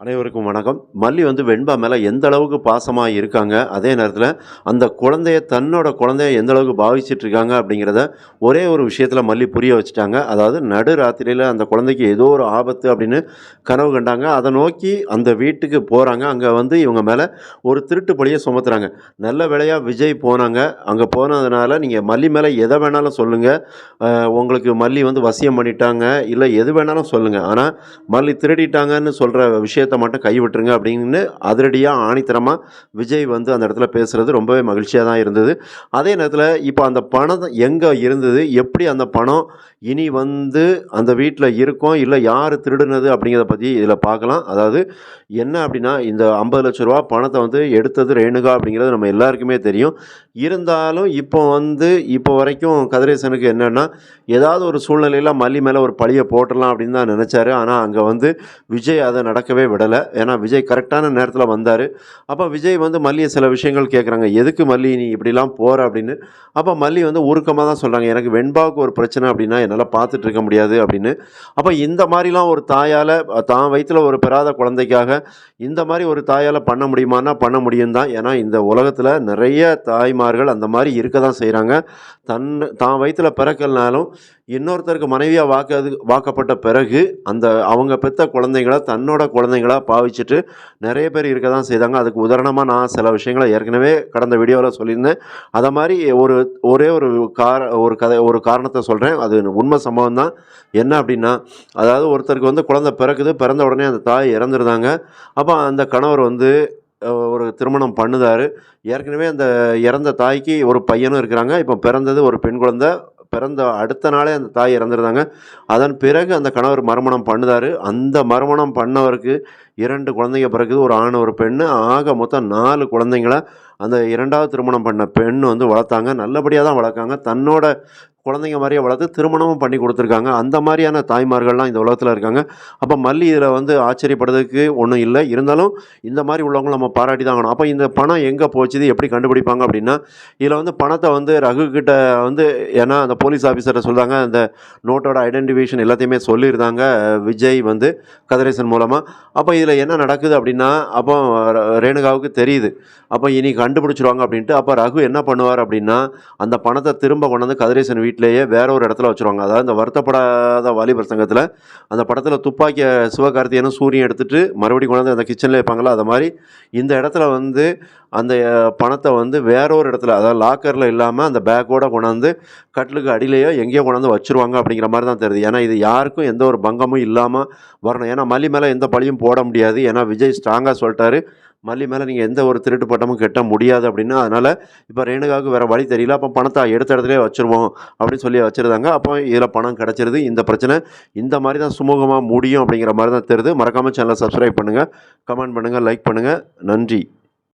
அனைவருக்கும் வணக்கம். மல்லி வெண்பா மேல எந்த அளவுக்கு பாசமா இருக்காங்க, அதே நேரத்தில அந்த குழந்தைய தன்னோட குழந்தைய எந்த அளவுக்கு பாவிச்சுட்டு இருக்காங்க அப்படிங்கிறத ஒரே ஒரு விஷயத்தில மல்லி புரிய வச்சுட்டாங்க. அதாவது நடுராத்திரியில அந்த குழந்தைக்கு ஏதோ ஒரு ஆபத்து அப்படின்னு கனவு கண்டாங்க. அத நோக்கி அந்த வீட்டுக்கு போறாங்க. அங்க இவங்க மேல ஒரு திருட்டு பழிய சுமத்துறாங்க. நல்ல வேளையா விஜய் போனாங்க. அங்க போனதுனால நீங்க மல்லி மேல எத வேணாலும் சொல்லுங்க. உங்களுக்கு மல்லி வசியம் பண்ணிட்டாங்க, இல்ல எது வேணாலும் சொல்லுங்க. ஆனா மல்லி திருடிட்டாங்கன்னு சொல்ற விஷயத்த மட்டும் கைவிட்டுருங்க அப்படின்னு அதிரடியா ஆணித்தரமா விஜய் அந்த இடத்துல பேசுறது ரொம்பவே மகிழ்ச்சியா தான் இருந்தது. அதே நேரத்தில இப்ப அந்த பணம் எங்க இருந்தது? எப்படி அந்த பணம் இனி அந்த வீட்ல இருக்கும்? இல்ல யாரு திருடுனது? அப்படிங்கிறத பத்தி இதில பார்க்கலாம். அதாவது என்ன அப்படின்னா, இந்த ரூ. 50,00,000 பணத்த எடுத்தது ரேணுகா அப்படிங்கிறது நம்ம எல்லாருக்குமே தெரியும். இருந்தாலும் இப்போ வரைக்கும் கதிரேசனுக்கு என்னன்னா, ஏதாவது ஒரு சூழ்நிலையில மல்லி மேல ஒரு பழிய போட்டுறலாம் அப்படின்னு தான் நெனச்சாரு. ஆனா அங்க விஜய் அத நடக்கவே விடல. ஏன்னா விஜய் கரெக்ட்டான நேரத்தில வந்தாரு. அப்ப விஜய் மல்லிய சில விஷயங்கள் கேட்குறாங்க. "எதுக்கு மல்லி நீ இப்படிலாம் போற?" அப்படின்னு. அப்ப மல்லி உருக்கமா தான் சொல்றாங்க. "எனக்கு வெண்பாவுக்கு ஒரு பிரச்சனை அப்படின்னா என்னால பார்த்துட்டு இருக்க முடியாது" அப்படின்னு. அப்ப இந்த மாரிலாம் ஒரு தாயால தான் வயித்துல ஒரு பெறாத குழந்தைக்காக இந்த மாரி ஒரு தாயால பண்ண முடியுமான்னா, பண்ண முடியும் தான். ஏன்னா இந்த உலகத்துல நெறைய தாய்மார்கள் அந்த மாரி இருக்க தான் செய்றாங்க. தான் வயித்துல பிறக்கலனாலும் இன்னொருத்தருக்கு மனைவியா வாக்கப்பட்ட பிறகு, அவங்க பெத்த குழந்தைங்கள தன்னோட குழந்தைங்களா பாவிச்சுட்டு நெறைய பேர் இருக்க தான் செய்தாங்க. அதுக்கு உதாரணமா நான் சில விஷயங்கள ஏற்கனவே கடந்த வீடியோல சொல்லியிருந்தேன். அத மாரி ஒரே ஒரு காரணத்த சொல்றேன். அது உண்ம சம்பவம் தான். என்ன அப்டின்னா, அதாவது ஒருத்தருக்கு குழந்தை பிறக்குது. பிறந்த உடனே அந்த தாய் இறந்துருந்தாங்க. அப்ப அந்த கணவர் ஒரு திருமணம் பண்ணுதாரு. ஏற்கனவே அந்த இறந்த தாய்க்கு ஒரு பையனும் இருக்கிறாங்க. இப்ப பிறந்தது ஒரு பெண் குழந்தை. பிறந்த அடுத்த நாளே அந்த தாய் இறந்துருந்தாங்க. அதன் பிறகு அந்த கணவர் மறுமணம் பண்ணுதாரு. அந்த மறுமணம் பண்ணவருக்கு 2 குழந்தைங்க பிறக்குது. ஒரு ஆண், ஒரு பெண்ணு. ஆக மொத்தம் 4 குழந்தைங்கள அந்த 2வது திருமணம் பண்ண பெண் வளர்த்தாங்க. நல்லபடியா தான் வளர்க்காங்க. தன்னோட குழந்தைங்க மாரியே வளர்த்து திருமணமும் பண்ணி குடுத்துருக்காங்க. அந்த மாரியான தாய்மார்கள்லாம் இந்த உலகத்துல இருக்காங்க. அப்ப மல்லி இதில ஆச்சரியப்படுறதுக்கு ஒண்ணும் இல்ல. இருந்தாலும் இந்த மாரி உள்ளவங்கள நம்ம பாராட்டி தான் ஆகணும். அப்ப இந்த பணம் எங்க போச்சுது? எப்படி கண்டுபிடிப்பாங்க அப்படின்னா, இதில பணத்த ரகு கிட்ட ஏன்னா அந்த போலீஸ் ஆஃபீசர்ட்ட சொல்றாங்க. அந்த நோட்டோட ஐடென்டிஃபிகேஷன் எல்லாத்தையுமே சொல்லியிருந்தாங்க விஜய் கதிரேசன் மூலமா. அப்ப இதில என்ன நடக்குது அப்படின்னா, அப்போ ரேணுகாவுக்கு தெரியுது. அப்ப இனி கண்டுபிடிச்சுருவாங்க அப்படின்ட்டு. அப்ப ரகு என்ன பண்ணுவார் அப்படின்னா, அந்த பணத்த திரும்ப கொண்டாந்து கதிரேசன் வீட்லயே வேற ஒரு இடத்துல வச்சுருவாங்க. அதாவது இந்த வருத்தப்படாத வாலிபர் சங்கத்தில அந்த படத்தில துப்பாக்கிய சிவகார்த்திகேயனும், சூரியும் எடுத்துட்டு மறுபடியும் கொண்டாந்து அந்த கிச்சன்ல வைப்பாங்கல்ல, அது மாரி இந்த இடத்துல அந்த பணத்த வேற ஒரு இடத்துல, அதாவது லாக்கர்ல இல்லாம அந்த பேக்கோட கொண்டாந்து கட்டிலுக்கு அடியிலயோ எங்கேயோ கொண்டாந்து வச்சுருவாங்க அப்படிங்கிற மாரி தான் தெரியுது. ஏன்னா இது யாருக்கும் எந்த ஒரு பங்கமும் இல்லாம வரணும். ஏன்னா மல்லி மேல எந்த பழியும் போட முடியாது. ஏன்னா விஜய் ஸ்ட்ராங்கா சொல்ட்டாரு. மல்லி மேல நீங்க எந்த ஒரு திருட்டு பட்டமும் கட்ட முடியாது அப்படின்னு. அதனால இப்ப ரேணுகாவுக்கு வேற வழி தெரியல. அப்ப பணத்த எடுத்த இடத்துலயே வச்சுருவோம் அப்படின்னு சொல்லி வச்சிருந்தாங்க. அப்போ இதில பணம் கிடைச்சிருது. இந்த பிரச்சனை இந்த மாரி தான் சுமூகமா முடியும் அப்படிங்கிற மாரி தான் தெரியுது. மறக்காம சேனல சப்ஸ்கிரைப் பண்ணுங்க, கமெண்ட் பண்ணுங்க, லைக் பண்ணுங்க. நன்றி.